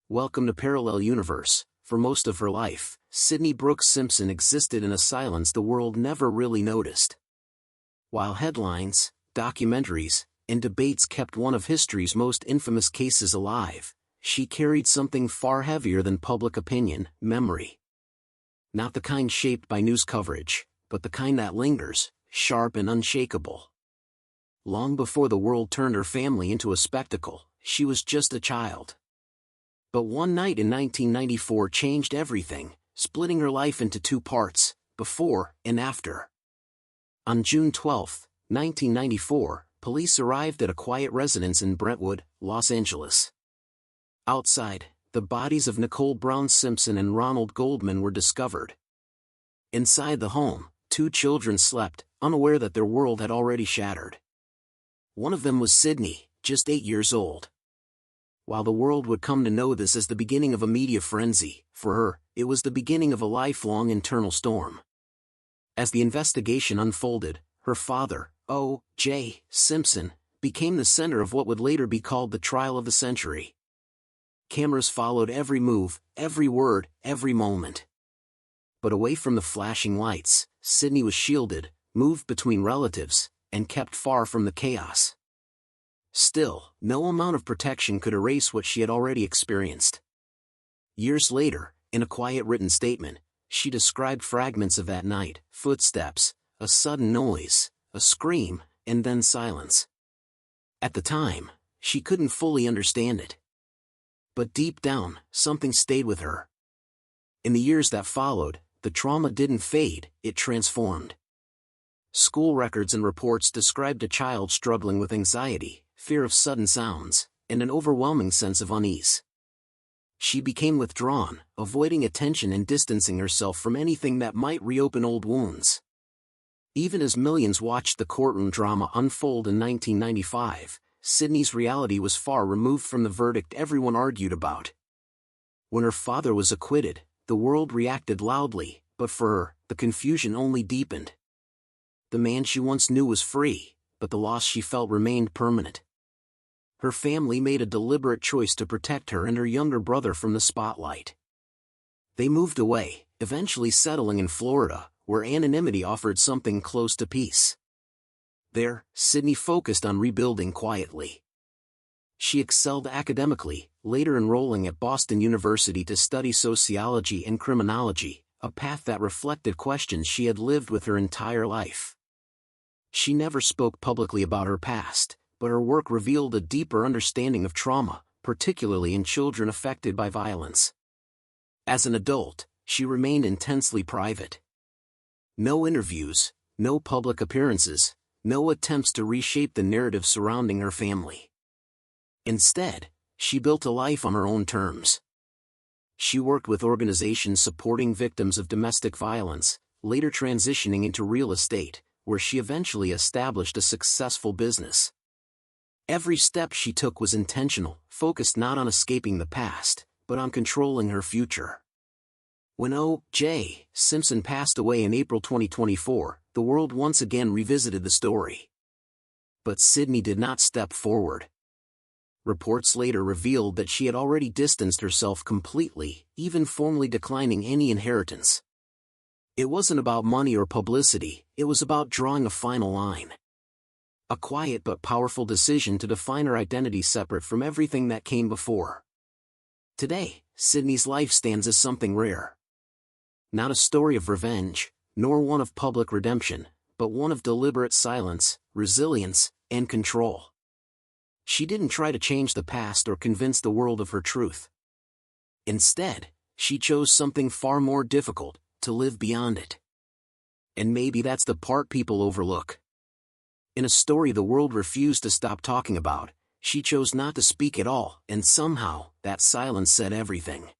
Welcome to Parallel Universe. For most of her life, Sydney Brooks Simpson existed in a silence the world never really noticed. While headlines, documentaries, and debates kept one of history's most infamous cases alive, she carried something far heavier than public opinion: memory. Not the kind shaped by news coverage, but the kind that lingers, sharp and unshakable. Long before the world turned her family into a spectacle, she was just a child. But one night in 1994 changed everything, splitting her life into two parts: before and after. On June 12, 1994, police arrived at a quiet residence in Brentwood, Los Angeles. Outside, the bodies of Nicole Brown Simpson and Ronald Goldman were discovered. Inside the home, two children slept, unaware that their world had already shattered. One of them was Sydney, just 8 years old. While the world would come to know this as the beginning of a media frenzy, for her, it was the beginning of a lifelong internal storm. As the investigation unfolded, her father, O.J. Simpson, became the center of what would later be called the trial of the century. Cameras followed every move, every word, every moment. But away from the flashing lights, Sydney was shielded, moved between relatives, and kept far from the chaos. Still, no amount of protection could erase what she had already experienced. Years later, in a quiet written statement, she described fragments of that night: footsteps, a sudden noise, a scream, and then silence. At the time, she couldn't fully understand it. But deep down, something stayed with her. In the years that followed, the trauma didn't fade, it transformed. School records and reports described a child struggling with anxiety, fear of sudden sounds, and an overwhelming sense of unease. She became withdrawn, avoiding attention and distancing herself from anything that might reopen old wounds. Even as millions watched the courtroom drama unfold in 1995, Sydney's reality was far removed from the verdict everyone argued about. When her father was acquitted, the world reacted loudly, but for her, the confusion only deepened. The man she once knew was free, but the loss she felt remained permanent. Her family made a deliberate choice to protect her and her younger brother from the spotlight. They moved away, eventually settling in Florida, where anonymity offered something close to peace. There, Sydney focused on rebuilding quietly. She excelled academically, later enrolling at Boston University to study sociology and criminology, a path that reflected questions she had lived with her entire life. She never spoke publicly about her past, but her work revealed a deeper understanding of trauma, particularly in children affected by violence. As an adult, she remained intensely private. No interviews, no public appearances, no attempts to reshape the narrative surrounding her family. Instead, she built a life on her own terms. She worked with organizations supporting victims of domestic violence, later transitioning into real estate, where she eventually established a successful business. Every step she took was intentional, focused not on escaping the past, but on controlling her future. When O.J. Simpson passed away in April 2024, the world once again revisited the story. But Sydney did not step forward. Reports later revealed that she had already distanced herself completely, even formally declining any inheritance. It wasn't about money or publicity, it was about drawing a final line. A quiet but powerful decision to define her identity separate from everything that came before. Today, Sydney's life stands as something rare. Not a story of revenge, nor one of public redemption, but one of deliberate silence, resilience, and control. She didn't try to change the past or convince the world of her truth. Instead, she chose something far more difficult: to live beyond it. And maybe that's the part people overlook. In a story the world refused to stop talking about, she chose not to speak at all, and somehow, that silence said everything.